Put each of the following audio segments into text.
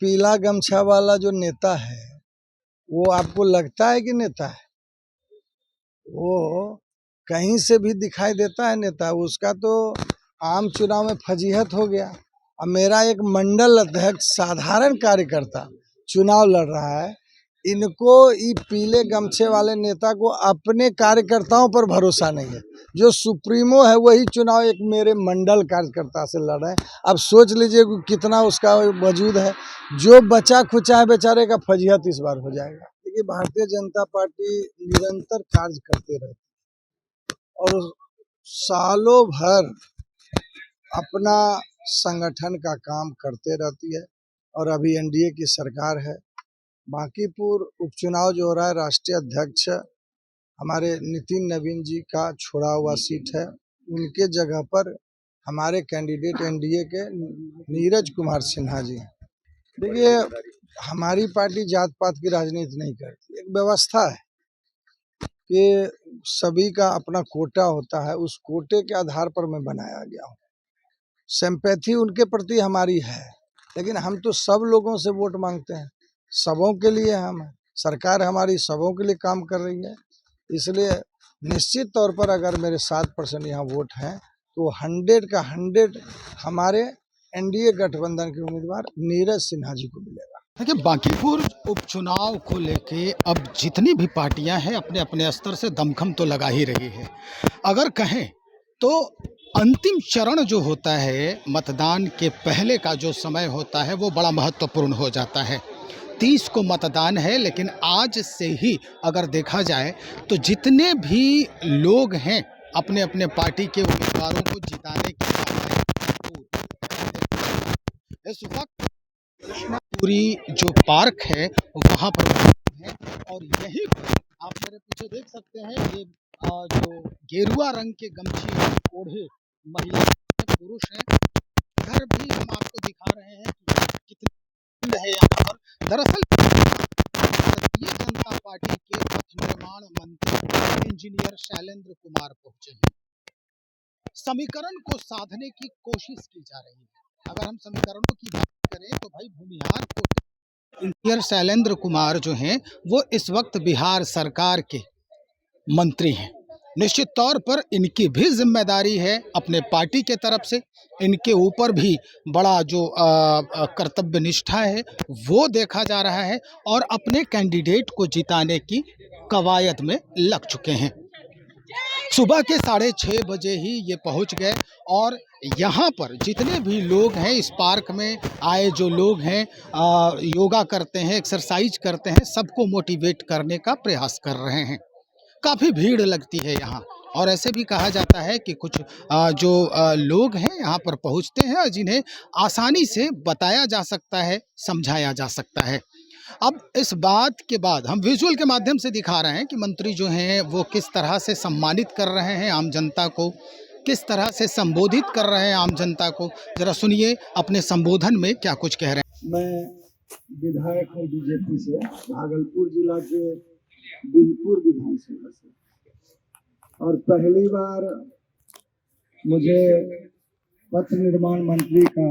पीला गमछा वाला जो नेता है वो आपको लगता है कि नेता है? वो कहीं से भी दिखाई देता है नेता। उसका तो आम चुनाव में फजीहत हो गया। अब मेरा एक मंडल अध्यक्ष साधारण कार्यकर्ता चुनाव लड़ रहा है, इनको ये पीले गमछे वाले नेता को अपने कार्यकर्ताओं पर भरोसा नहीं है। जो सुप्रीमो है वही चुनाव एक मेरे मंडल कार्यकर्ता से लड़ रहे हैं। अब सोच लीजिए कि कितना उसका वजूद है। जो बचा खुचा है बेचारे का फजीहत इस बार हो जाएगा। देखिए, भारतीय जनता पार्टी निरंतर कार्य करते रहती है और सालों भर अपना संगठन का काम करते रहती है। और अभी एनडीए की सरकार है। बांकीपुर उपचुनाव जो हो रहा है, राष्ट्रीय अध्यक्ष हमारे नितिन नवीन जी का छोड़ा हुआ सीट है। उनके जगह पर हमारे कैंडिडेट एनडीए के नीरज कुमार सिन्हा जी हैं। देखिए, हमारी पार्टी जात पात की राजनीति नहीं करती। एक व्यवस्था है कि सभी का अपना कोटा होता है, उस कोटे के आधार पर मैं बनाया गया हूँ। सिंपैथी उनके प्रति हमारी है, लेकिन हम तो सब लोगों से वोट मांगते हैं। सबों के लिए हम सरकार हमारी सबों के लिए काम कर रही है। इसलिए निश्चित तौर पर अगर मेरे 7% यहाँ वोट हैं तो 100 का 100 हमारे एनडीए गठबंधन के उम्मीदवार नीरज सिन्हा जी को मिलेगा। देखिए, बांकीपुर उपचुनाव को लेके अब जितनी भी पार्टियां हैं अपने अपने स्तर से दमखम तो लगा ही रही है। अगर कहें तो अंतिम चरण जो होता है, मतदान के पहले का जो समय होता है, वो बड़ा महत्वपूर्ण हो जाता है। 30 को मतदान है, लेकिन आज से ही अगर देखा जाए तो जितने भी लोग हैं अपने अपने पार्टी के उम्मीदवारों को जिताने के लिए इस वक्त पूरी जो पार्क है वहाँ पर है। और यही आप मेरे पीछे देख सकते हैं, ये जो गेरुआ रंग के गमछे ओढ़े महिला पुरुष हैं। इधर भी हम आपको दिखा रहे हैं कि कितनी है यहाँ पर। दरअसल भारतीय जनता पार्टी के पथ निर्माण मंत्री इंजीनियर शैलेंद्र कुमार पहुंचे हैं। समीकरण को साधने की कोशिश की जा रही है। अगर हम समीकरणों की बात करें तो भाई भूमिहार को इंजीनियर शैलेंद्र कुमार जो हैं वो इस वक्त बिहार सरकार के मंत्री हैं। निश्चित तौर पर इनकी भी जिम्मेदारी है अपने पार्टी के तरफ से। इनके ऊपर भी बड़ा जो कर्तव्य निष्ठा है वो देखा जा रहा है और अपने कैंडिडेट को जिताने की कवायद में लग चुके हैं। सुबह के 6:30 बजे ही ये पहुंच गए और यहाँ पर जितने भी लोग हैं, इस पार्क में आए जो लोग हैं, योगा करते हैं, एक्सरसाइज करते हैं, सबको मोटिवेट करने का प्रयास कर रहे हैं। काफ़ी भीड़ लगती है यहाँ और ऐसे भी कहा जाता है कि कुछ जो लोग हैं यहाँ पर पहुँचते हैं जिन्हें आसानी से बताया जा सकता है, समझाया जा सकता है। अब इस बात के बाद हम विजुअल के माध्यम से दिखा रहे हैं कि मंत्री जो हैं वो किस तरह से सम्मानित कर रहे हैं आम जनता को, किस तरह से संबोधित कर रहे हैं आम जनता को। जरा सुनिए अपने संबोधन में क्या कुछ कह रहे हैं। मैं विधायक हूँ बीजेपी से, भागलपुर जिला के बिलपुर विधानसभा से, और पहली बार मुझे पथ निर्माण मंत्री का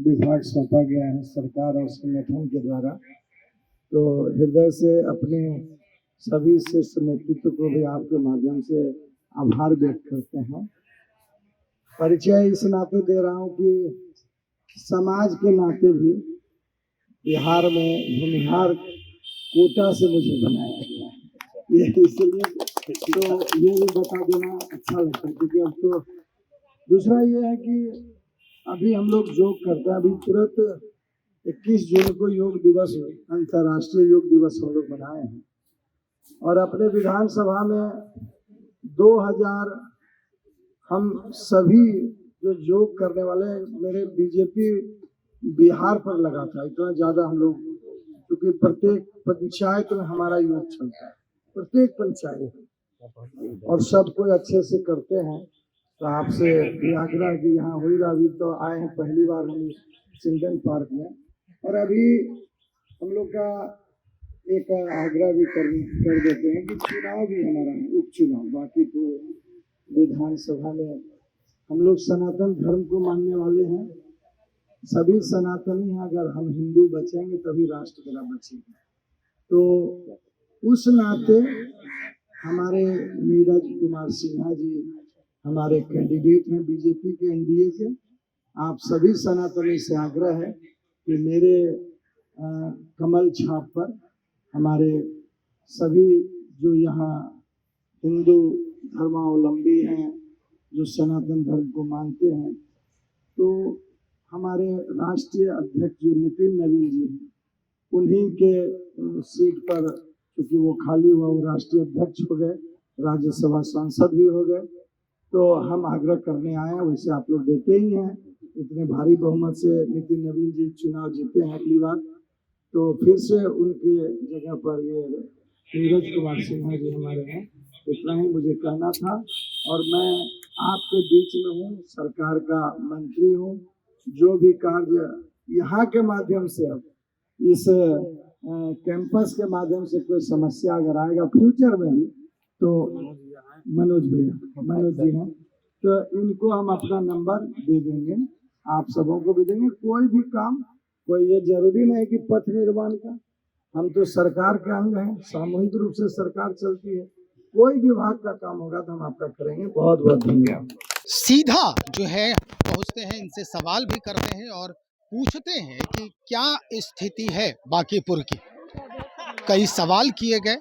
विभाग सौंपा गया है सरकार और संगठन के द्वारा। तो हृदय से अपने सभी शीर्ष नेतृत्व को भी आपके माध्यम से आभार व्यक्त करते हैं। परिचय इस नाते दे रहा हूं कि समाज के नाते भी बिहार में भूमिहार कोटा से मुझे बनाया गया है। ये इसलिए तो ये भी बता देना अच्छा लगता है, क्योंकि अब तो दूसरा ये है कि अभी हम लोग योग करते हैं। अभी तुरंत 21 जून को योग दिवस, अंतर्राष्ट्रीय योग दिवस हम लोग मनाए हैं और अपने विधानसभा में 2000 हम सभी जो योग करने वाले, मेरे बीजेपी बिहार पर लगा था। इतना ज़्यादा हम लोग, क्योंकि प्रत्येक पंचायत में हमारा योग चलता है, प्रत्येक पंचायत, और सब कोई अच्छे से करते हैं। तो आपसे आग्रह कि यहाँ होगा। अभी तो आए हैं पहली बार हम चिल्ड्रन पार्क में, और अभी हम लोग का एक आग्रह भी कर देते हैं कि चुनाव भी हमारा उपचुनाव बांकीपुर विधानसभा में हम लोग सनातन धर्म को मानने वाले हैं सभी सनातनी हैं, अगर हम हिंदू बचेंगे तभी राष्ट्र मेरा बचेगा। तो उस नाते हमारे नीरज कुमार सिन्हा जी हमारे कैंडिडेट हैं बीजेपी के एनडीए के। आप सभी सनातनी से आग्रह है कि मेरे कमल छाप पर हमारे सभी जो यहाँ हिंदू धर्मावलंबी हैं, जो सनातन धर्म को मानते हैं, तो हमारे राष्ट्रीय अध्यक्ष जो नितिन नवीन जी हैं, उन्हीं के सीट पर, क्योंकि वो खाली हुआ, वो राष्ट्रीय अध्यक्ष हो गए, राज्यसभा सांसद भी हो गए, तो हम आग्रह करने आए हैं। वैसे आप लोग देते ही हैं, इतने भारी बहुमत से नितिन नवीन जी चुनाव जीते हैं अगली बार, तो फिर से उनके जगह पर ये नीरज कुमार सिन्हा जी हमारे हैं। इतना ही मुझे कहना था, और मैं आपके बीच में हूँ, सरकार का मंत्री हूँ। जो भी कार्य यहाँ के माध्यम से, इस कैंपस के माध्यम से कोई समस्या अगर आएगा फ्यूचर में भी, तो मनोज जी हैं, तो इनको हम अपना नंबर दे देंगे, आप सबों को भी देंगे। कोई भी काम, कोई ये जरूरी नहीं कि पथ निर्माण का, हम तो सरकार के अंग हैं, सामूहिक रूप से सरकार चलती है, कोई विभाग का काम होगा तो हम आपका करेंगे। बहुत बहुत धन्यवाद। सीधा जो है पहुंचते हैं, इनसे सवाल भी करते हैं और पूछते हैं कि क्या स्थिति है बांकीपुर की। कई सवाल किए गए,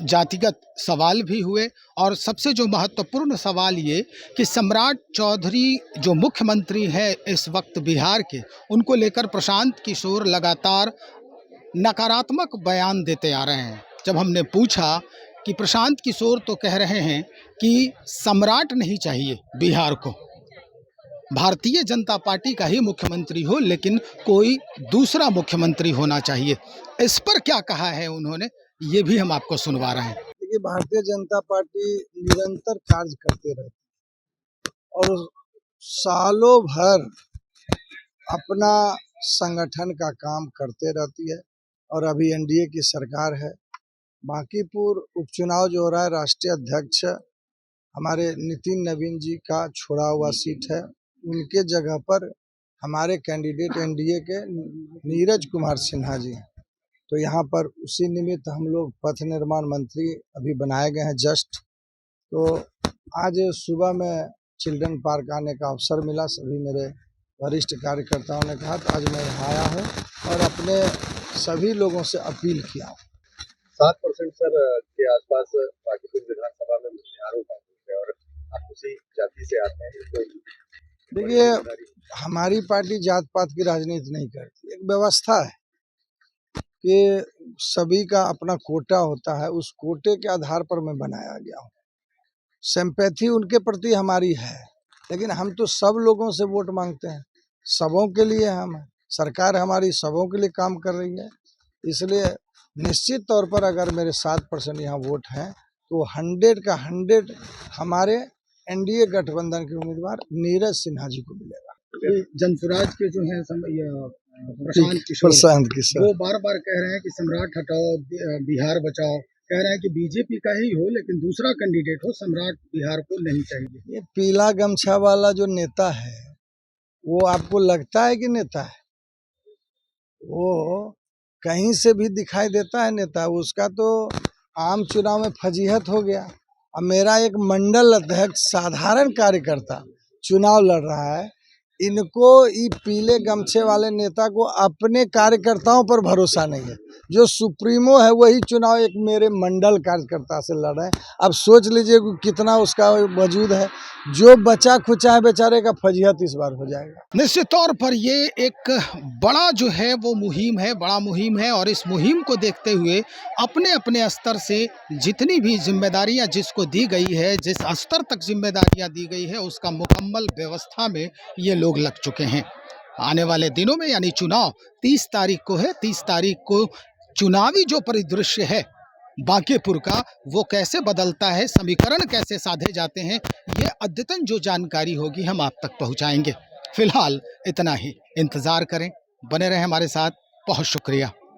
जातिगत सवाल भी हुए, और सबसे जो महत्वपूर्ण सवाल ये कि सम्राट चौधरी जो मुख्यमंत्री है इस वक्त बिहार के, उनको लेकर प्रशांत किशोर लगातार नकारात्मक बयान देते आ रहे हैं। जब हमने पूछा कि प्रशांत किशोर तो कह रहे हैं कि सम्राट नहीं चाहिए बिहार को, भारतीय जनता पार्टी का ही मुख्यमंत्री हो, लेकिन कोई दूसरा मुख्यमंत्री होना चाहिए। इस पर क्या कहा है उन्होंने, ये भी हम आपको सुनवा रहे हैं। देखिए, भारतीय जनता पार्टी निरंतर कार्य करते रहती है और सालों भर अपना संगठन का काम करते रहती है, और अभी एनडीए की सरकार है। बांकीपुर उपचुनाव जो हो रहा है, राष्ट्रीय अध्यक्ष हमारे नितिन नवीन जी का छोड़ा हुआ सीट है, उनके जगह पर हमारे कैंडिडेट एनडीए के नीरज कुमार सिन्हा जी हैं। तो यहाँ पर उसी निमित्त हम लोग पथ निर्माण मंत्री अभी बनाए गए हैं जस्ट। तो आज सुबह में चिल्ड्रन पार्क आने का अवसर मिला, सभी मेरे वरिष्ठ कार्यकर्ताओं ने कहा, तो आज मैं यहाँ आया हूँ और अपने सभी लोगों से अपील किया। 7% सर के आसपास बांकीपुर विधानसभा में आरोप है और आप उसी जाति से आते हैं। देखिए, हमारी पार्टी जात पात की राजनीति नहीं करती, एक व्यवस्था है कि सभी का अपना कोटा होता है, उस कोटे के आधार पर मैं बनाया गया हूँ। सिंपैथी उनके प्रति हमारी है, लेकिन हम तो सब लोगों से वोट मांगते हैं, सबों के लिए हम, सरकार हमारी सबों के लिए काम कर रही है। इसलिए निश्चित तौर पर अगर मेरे 7% यहाँ वोट हैं, तो 100 का 100 हमारे एनडीए गठबंधन के उम्मीदवार नीरज सिन्हा जी को मिलेगा। जनसुराज के जो है प्रशांत किशोर, वो बार बार कह रहे हैं कि सम्राट हटाओ, बिहार बचाओ, कह रहे हैं कि बीजेपी का ही हो लेकिन दूसरा कैंडिडेट हो, सम्राट बिहार को नहीं चाहिए। ये पीला गमछा वाला जो नेता है, वो आपको लगता है कि नेता है? वो कहीं से भी दिखाई देता है नेता, उसका तो आम चुनाव में फजीहत हो गया। अब मेरा एक मंडल अध्यक्ष साधारण कार्यकर्ता चुनाव लड़ रहा है, इनको ये पीले गमछे वाले नेता को अपने कार्यकर्ताओं पर भरोसा नहीं है। जो सुप्रीमो है वही चुनाव एक मेरे मंडल कार्यकर्ता से लड़ रहे हैं। अब सोच लीजिए कितना उसका वजूद है, जो बचा खुचा है बेचारे का फजीहत इस बार हो जाएगा। निश्चित तौर पर ये एक बड़ा जो है वो मुहिम है, बड़ा मुहिम है, और इस मुहिम को देखते हुए अपने अपने स्तर से जितनी भी जिम्मेदारियां जिसको दी गई है, जिस स्तर तक जिम्मेदारियां दी गई है, उसका मुकम्मल व्यवस्था में ये लोग लग चुके हैं। आने वाले दिनों में यानी चुनाव 30 तारीख को है, 30 तारीख को चुनावी जो परिदृश्य है बांकीपुर का, वो कैसे बदलता है, समीकरण कैसे साधे जाते हैं, ये अद्यतन जो जानकारी होगी हम आप तक पहुंचाएंगे। फिलहाल इतना ही, इंतज़ार करें, बने रहें हमारे साथ। बहुत शुक्रिया।